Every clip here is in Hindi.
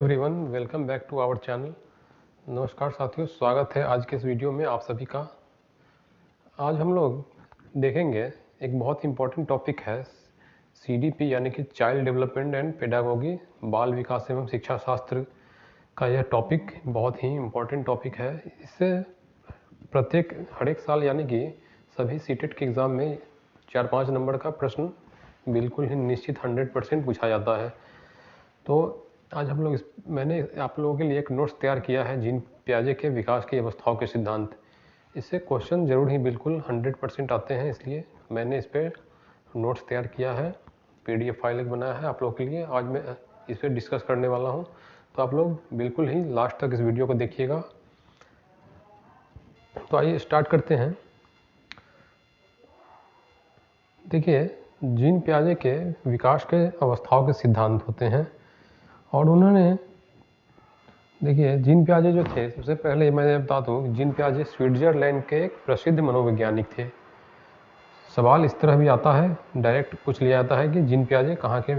Everyone, welcome back to our channel. नमस्कार साथियों, स्वागत है आज के इस वीडियो में आप सभी का। आज हम लोग देखेंगे एक बहुत ही इम्पोर्टेंट टॉपिक है सीडीपी यानी कि चाइल्ड डेवलपमेंट एंड पेडागोगी, बाल विकास एवं शिक्षा शास्त्र का यह टॉपिक बहुत ही इम्पोर्टेंट टॉपिक है। इससे हर एक साल यानी कि सभी सीटेट के एग्ज़ाम में 4-5 नंबर का प्रश्न बिल्कुल ही निश्चित 100% पूछा जाता है। तो आज हम लोग मैंने आप लोगों के लिए एक नोट्स तैयार किया है, जीन पियाजे के विकास की अवस्थाओं के सिद्धांत। इससे क्वेश्चन ज़रूर ही बिल्कुल 100% आते हैं, इसलिए मैंने इस पर नोट्स तैयार किया है, पीडीएफ फाइल एक बनाया है आप लोगों के लिए। आज मैं इस पर डिस्कस करने वाला हूं, तो आप लोग बिल्कुल ही लास्ट तक इस वीडियो को देखिएगा। तो आइए स्टार्ट करते हैं। देखिए, जीन पियाजे के विकास के अवस्थाओं के सिद्धांत होते हैं, और उन्होंने देखिए जीन पियाजे जो थे, सबसे पहले मैं बता दूं, जीन पियाजे स्विट्जरलैंड के एक प्रसिद्ध मनोवैज्ञानिक थे। सवाल इस तरह भी आता है, डायरेक्ट पूछ लिया जाता है कि जीन पियाजे कहाँ के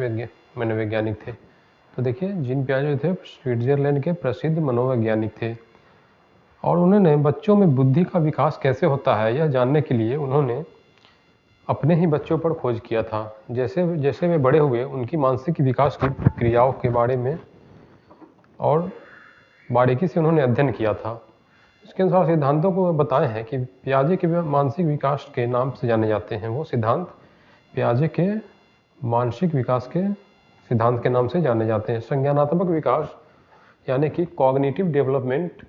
मनोवैज्ञानिक थे। तो देखिए, जीन पियाजे थे स्विट्जरलैंड के प्रसिद्ध मनोवैज्ञानिक थे, और उन्होंने बच्चों में बुद्धि का विकास कैसे होता है यह जानने के लिए उन्होंने अपने ही बच्चों पर खोज किया था। जैसे जैसे वे बड़े हुए, उनकी मानसिक विकास की प्रक्रियाओं के बारे में और बारीकी से उन्होंने अध्ययन किया था। इसके अनुसार सिद्धांतों को बताए हैं कि पियाजे के मानसिक विकास के नाम से जाने जाते हैं। वो सिद्धांत पियाजे के मानसिक विकास के सिद्धांत के नाम से जाने जाते हैं। संज्ञानात्मक विकास यानी कि कॉग्निटिव डेवलपमेंट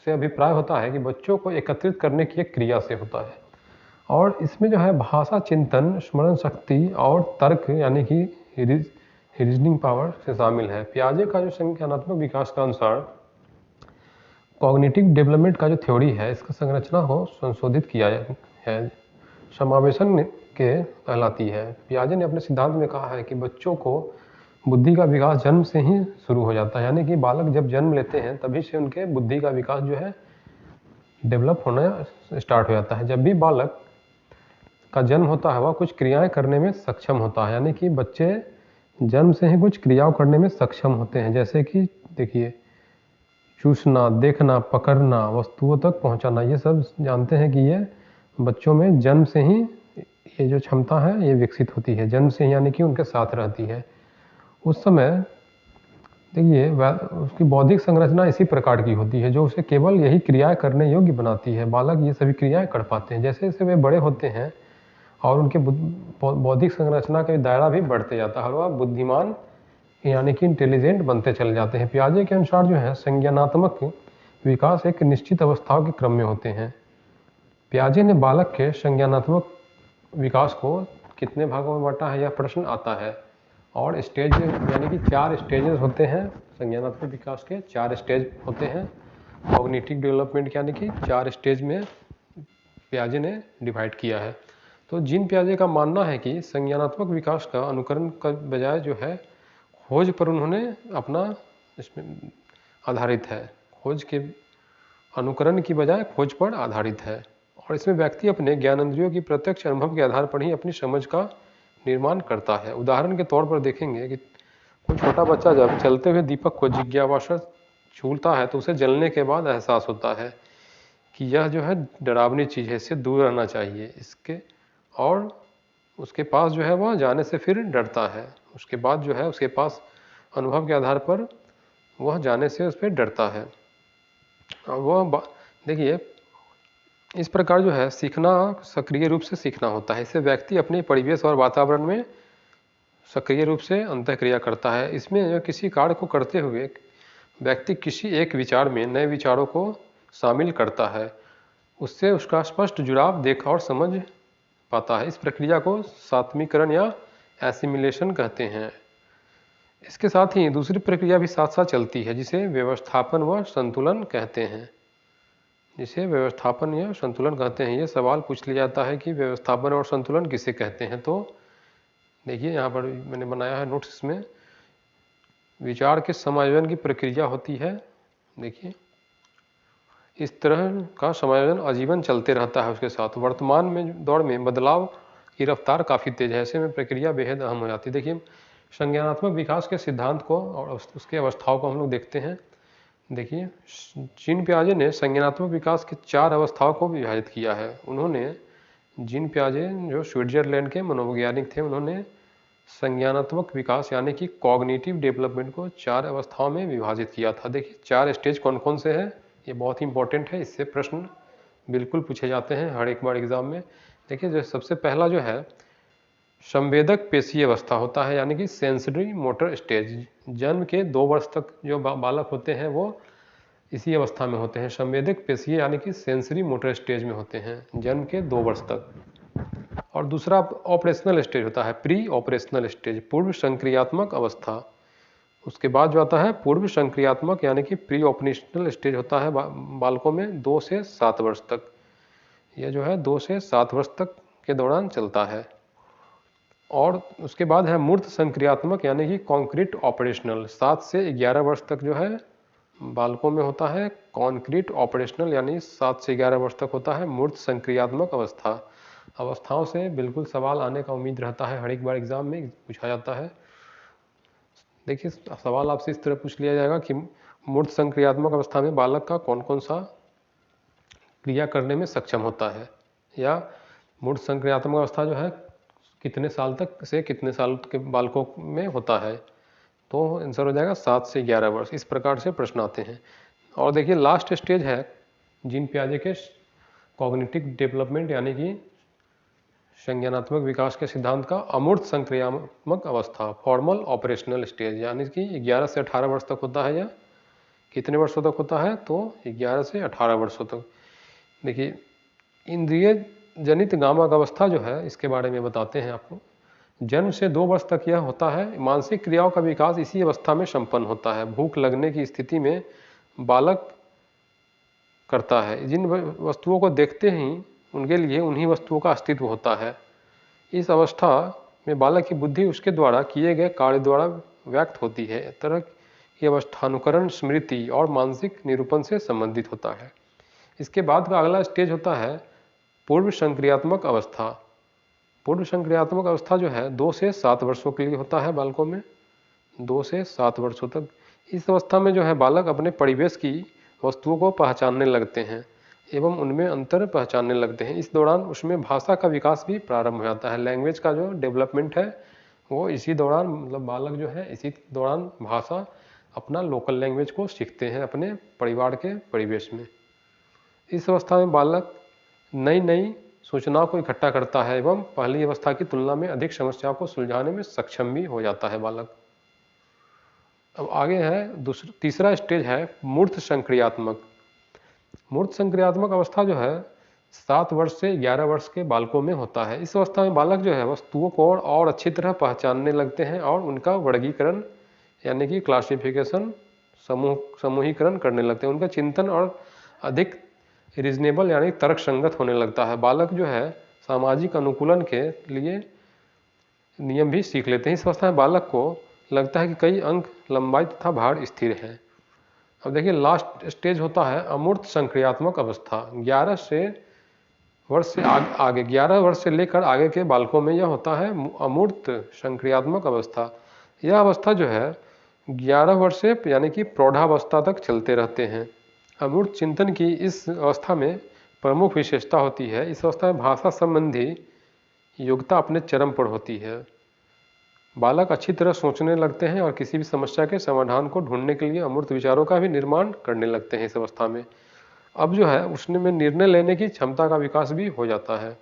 से अभिप्राय होता है कि बच्चों को एकत्रित करने की एक क्रिया से होता है, और इसमें जो है भाषा, चिंतन, स्मरण शक्ति और तर्क यानी कि रीजनिंग पावर से शामिल है। पियाजे का जो संज्ञानात्मक विकास का अनुसार कॉग्निटिव डेवलपमेंट का जो थ्योरी है, इसका संरचना को संशोधित किया है, समावेशन के कहलाती है। पियाजे ने अपने सिद्धांत में कहा है कि बच्चों को बुद्धि का विकास जन्म से ही शुरू हो जाता है, यानी कि बालक जब जन्म लेते हैं तभी से उनके बुद्धि का विकास जो है डेवलप होना स्टार्ट हो जाता है। जब भी बालक का जन्म होता है वह कुछ क्रियाएं करने में सक्षम होता है, यानी कि बच्चे जन्म से ही कुछ क्रियाओं करने में सक्षम होते हैं, जैसे कि देखिए चूसना, देखना, पकड़ना, वस्तुओं तक पहुंचाना, ये सब जानते हैं कि ये बच्चों में जन्म से ही ये जो क्षमता है ये विकसित होती है, जन्म से ही, यानी कि उनके साथ रहती है। उस समय देखिए उसकी बौद्धिक संरचना इसी प्रकार की होती है जो उसे केवल यही क्रियाएं करने योग्य बनाती है। बालक ये सभी क्रियाएं कर पाते हैं। जैसे जैसे वे बड़े होते हैं और उनके बौद्धिक संरचना का दायरा भी बढ़ते जाता है, वह बुद्धिमान यानी कि इंटेलिजेंट बनते चले जाते हैं। पियाजे के अनुसार जो है संज्ञानात्मक विकास एक निश्चित अवस्थाओं के क्रम में होते हैं। पियाजे ने बालक के संज्ञानात्मक विकास को कितने भागों में बांटा है, यह प्रश्न आता है। और स्टेज यानी कि 4 स्टेजेस होते हैं संज्ञानात्मक विकास के, 4 स्टेज होते हैं कॉग्निटिव डेवलपमेंट, यानी कि 4 स्टेज में पियाजे ने डिवाइड किया है। तो जीन पियाजे का मानना है कि संज्ञानात्मक विकास का अनुकरण का बजाय जो है खोज पर उन्होंने अपना इसमें आधारित है, खोज के अनुकरण की बजाय खोज पर आधारित है। और इसमें व्यक्ति अपने ज्ञानेंद्रियों की प्रत्यक्ष अनुभव के आधार पर ही अपनी समझ का निर्माण करता है। उदाहरण के तौर पर देखेंगे कि कोई छोटा बच्चा जब चलते हुए दीपक को जिज्ञासावश छूता है तो उसे जलने के बाद एहसास होता है कि यह जो है डरावनी चीज़ है, इससे दूर रहना चाहिए इसके, और उसके पास जो है वह जाने से फिर डरता है। उसके बाद जो है उसके पास अनुभव के आधार पर वह जाने से उस पर डरता है। और वह देखिए इस प्रकार जो है सीखना सक्रिय रूप से सीखना होता है। इससे व्यक्ति अपने परिवेश और वातावरण में सक्रिय रूप से अंतःक्रिया करता है। इसमें किसी कार्य को करते हुए व्यक्ति किसी एक विचार में नए विचारों को शामिल करता है, उससे उसका स्पष्ट जुड़ाव देख और समझ पाता है। इस प्रक्रिया को सात्मीकरण या एसिमिलेशन कहते हैं। इसके साथ ही दूसरी प्रक्रिया भी साथ साथ चलती है जिसे व्यवस्थापन व संतुलन कहते हैं, जिसे व्यवस्थापन या संतुलन कहते हैं। ये सवाल पूछ लिया जाता है कि व्यवस्थापन और संतुलन किसे कहते हैं। तो देखिए यहाँ पर मैंने बनाया है नोट्स में, विचार के समायोजन की प्रक्रिया होती है। देखिए इस तरह का समायोजन आजीवन चलते रहता है उसके साथ। वर्तमान में दौर में बदलाव की रफ्तार काफ़ी तेज है, ऐसे में प्रक्रिया बेहद अहम हो जाती है। देखिए संज्ञानात्मक विकास के सिद्धांत को और उसके अवस्थाओं को हम लोग देखते हैं। देखिए, जीन पियाजे ने संज्ञानात्मक विकास की 4 अवस्थाओं को विभाजित किया है। उन्होंने जीन पियाजे जो स्विट्जरलैंड के मनोवैज्ञानिक थे, उन्होंने संज्ञानात्मक विकास यानी कि कॉग्निटिव डेवलपमेंट को 4 अवस्थाओं में विभाजित किया था। देखिए 4 स्टेज कौन कौन से हैं, ये बहुत ही इंपॉर्टेंट है, इससे प्रश्न बिल्कुल पूछे जाते हैं हर एक बार एग्जाम में। देखिए जो सबसे पहला जो है संवेदक पेशीय अवस्था होता है, यानी कि सेंसरी मोटर स्टेज। जन्म के 2 वर्ष तक जो बालक होते हैं वो इसी अवस्था में होते हैं, संवेदक पेशीय यानी कि सेंसरी मोटर स्टेज में होते हैं जन्म के 2 वर्ष तक। और दूसरा ऑपरेशनल स्टेज होता है प्री ऑपरेशनल स्टेज, पूर्व संक्रियात्मक अवस्था। उसके बाद जो आता है पूर्व संक्रियात्मक यानी कि प्री ऑपरेशनल स्टेज होता है बालकों में 2 से 7 वर्ष तक। यह जो है 2 से 7 वर्ष तक के दौरान चलता है। और उसके बाद है मूर्त संक्रियात्मक यानी कि कॉन्क्रीट ऑपरेशनल, 7 से 11 वर्ष तक जो है बालकों में होता है कॉन्क्रीट ऑपरेशनल, यानी 7 से 11 वर्ष तक होता है मूर्त संक्रियात्मक अवस्था। अवस्थाओं से बिल्कुल सवाल आने का उम्मीद रहता है, हर एक बार एग्जाम में पूछा जाता है। देखिए सवाल आपसे इस तरह पूछ लिया जाएगा कि मूर्त संक्रियात्मक अवस्था में बालक का कौन कौन सा क्रिया करने में सक्षम होता है, या मूर्त संक्रियात्मक अवस्था जो है कितने साल तक से कितने साल के बालकों में होता है, तो आंसर हो जाएगा 7 से 11 वर्ष। इस प्रकार से प्रश्न आते हैं। और देखिए लास्ट स्टेज है जीन पियाजे के कॉग्निटिव डेवलपमेंट यानी कि संज्ञानात्मक विकास के सिद्धांत का अमूर्त संक्रियात्मक अवस्था, फॉर्मल ऑपरेशनल स्टेज, यानी कि 11 से 18 वर्ष तक होता है। या कितने वर्षों तक होता है, तो 11 से 18 वर्षों तक। देखिए इंद्रिय जनित गामक अवस्था जो है इसके बारे में बताते हैं आपको। जन्म से 2 वर्ष तक यह होता है। मानसिक क्रियाओं का विकास इसी अवस्था में संपन्न होता है। भूख लगने की स्थिति में बालक करता है। जिन वस्तुओं को देखते ही उनके लिए उन्हीं वस्तुओं का अस्तित्व होता है। इस अवस्था में बालक की बुद्धि उसके द्वारा किए गए कार्य द्वारा व्यक्त होती है। इस तरह की अवस्था अनुकरण, स्मृति और मानसिक निरूपण से संबंधित होता है। इसके बाद का अगला स्टेज होता है पूर्व संक्रियात्मक अवस्था। पूर्व संक्रियात्मक अवस्था जो है 2 से 7 वर्षों के लिए होता है बालकों में, 2 से 7 वर्षों तक। इस अवस्था में जो है बालक अपने परिवेश की वस्तुओं को पहचानने लगते हैं एवं उनमें अंतर पहचानने लगते हैं। इस दौरान उसमें भाषा का विकास भी प्रारंभ हो जाता है। लैंग्वेज का जो डेवलपमेंट है वो इसी दौरान, मतलब बालक जो है इसी दौरान भाषा, अपना लोकल लैंग्वेज को सीखते हैं अपने परिवार के परिवेश में। इस अवस्था में बालक नई नई सूचनाओं को इकट्ठा करता है एवं पहली अवस्था की तुलना में अधिक समस्याओं को सुलझाने में सक्षम भी हो जाता है बालक। अब आगे है तीसरा स्टेज है मूर्त संक्रियात्मक। मूर्त संक्रियात्मक अवस्था जो है 7 वर्ष से 11 वर्ष के बालकों में होता है। इस अवस्था में बालक जो है वस्तुओं को और अच्छी तरह पहचानने लगते हैं और उनका वर्गीकरण यानी कि क्लासिफिकेशन, समूहीकरण करने लगते हैं। उनका चिंतन और अधिक रीजनेबल यानी तर्क संगत होने लगता है। बालक जो है सामाजिक अनुकूलन के लिए नियम भी सीख लेते हैं। इस अवस्था में बालक को लगता है कि कई अंक, लंबाई तथा भार स्थिर है। अब देखिए लास्ट स्टेज होता है अमूर्त संक्रियात्मक अवस्था। 11 वर्ष से आगे 11 वर्ष से लेकर आगे के बालकों में यह होता है अमूर्त संक्रियात्मक अवस्था। यह अवस्था जो है 11 वर्ष से यानी कि प्रौढ़ावस्था तक चलते रहते हैं। अमूर्त चिंतन की इस अवस्था में प्रमुख विशेषता होती है, इस अवस्था में भाषा संबंधी योग्यता अपने चरम पर होती है। बालक अच्छी तरह सोचने लगते हैं और किसी भी समस्या के समाधान को ढूंढने के लिए अमूर्त विचारों का भी निर्माण करने लगते हैं। इस अवस्था में अब जो है उसने में निर्णय लेने की क्षमता का विकास भी हो जाता है।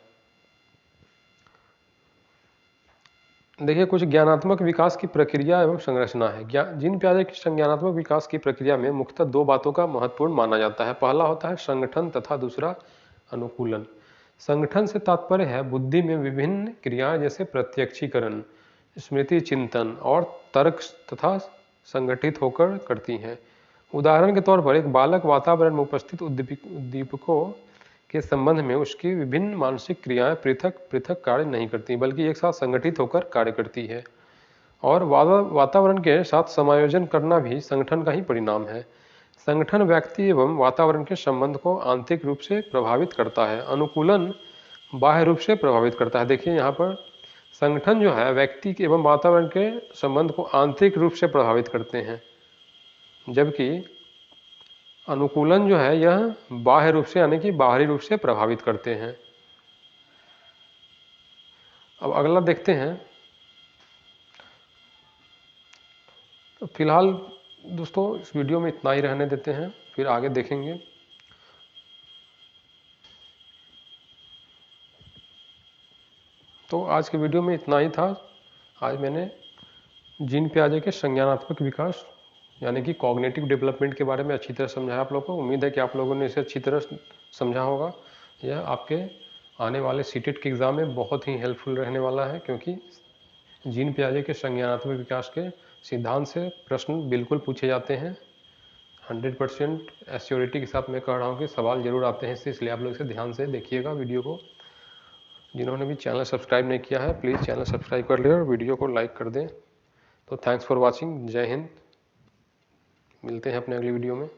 देखिए कुछ ज्ञानात्मक विकास की प्रक्रिया एवं संरचना है। जीन पियाजे की संज्ञानात्मक विकास की प्रक्रिया में मुख्यतः 2 बातों का महत्वपूर्ण माना जाता है। पहला होता है संगठन तथा दूसरा अनुकूलन। संगठन से तात्पर्य है बुद्धि में विभिन्न क्रियाएं जैसे प्रत्यक्षीकरण, स्मृति, चिंतन और तर्क तथा संगठित होकर करती हैं। उदाहरण के तौर पर एक बालक वातावरण में उपस्थित उद्दीपकों के संबंध में उसकी विभिन्न मानसिक क्रियाएं पृथक पृथक कार्य नहीं करती बल्कि एक साथ संगठित होकर कार्य करती है। और वातावरण के साथ समायोजन करना भी संगठन का ही परिणाम है। संगठन व्यक्ति एवं वातावरण के संबंध को आंतरिक रूप से प्रभावित करता है, अनुकूलन बाह्य रूप से प्रभावित करता है। देखिए यहाँ पर संगठन जो है व्यक्ति के एवं वातावरण के संबंध को आंतरिक रूप से प्रभावित करते हैं, जबकि अनुकूलन जो है यह बाह्य रूप से यानी कि बाहरी रूप से प्रभावित करते हैं। अब अगला देखते हैं। तो फिलहाल दोस्तों इस वीडियो में इतना ही रहने देते हैं, फिर आगे देखेंगे। तो आज के वीडियो में इतना ही था। आज मैंने जीन पियाजे के संज्ञानात्मक विकास यानी कि कॉग्निटिव डेवलपमेंट के बारे में अच्छी तरह समझाया आप लोगों को। उम्मीद है कि आप लोगों ने इसे अच्छी तरह समझा होगा। यह आपके आने वाले सीटेट के एग्ज़ाम में बहुत ही हेल्पफुल रहने वाला है, क्योंकि जीन पियाजे के संज्ञानात्मक विकास के सिद्धांत से प्रश्न बिल्कुल पूछे जाते हैं। 100% एश्योरिटी के साथ मैं कह रहा हूँ कि सवाल जरूर आते हैं इससे, इसलिए आप लोग इसे ध्यान से देखिएगा वीडियो को। जिन्होंने भी चैनल सब्सक्राइब नहीं किया है प्लीज़ चैनल सब्सक्राइब कर लें और वीडियो को लाइक कर दें। तो थैंक्स फॉर वॉचिंग। जय हिंद। मिलते हैं अपने अगली वीडियो में।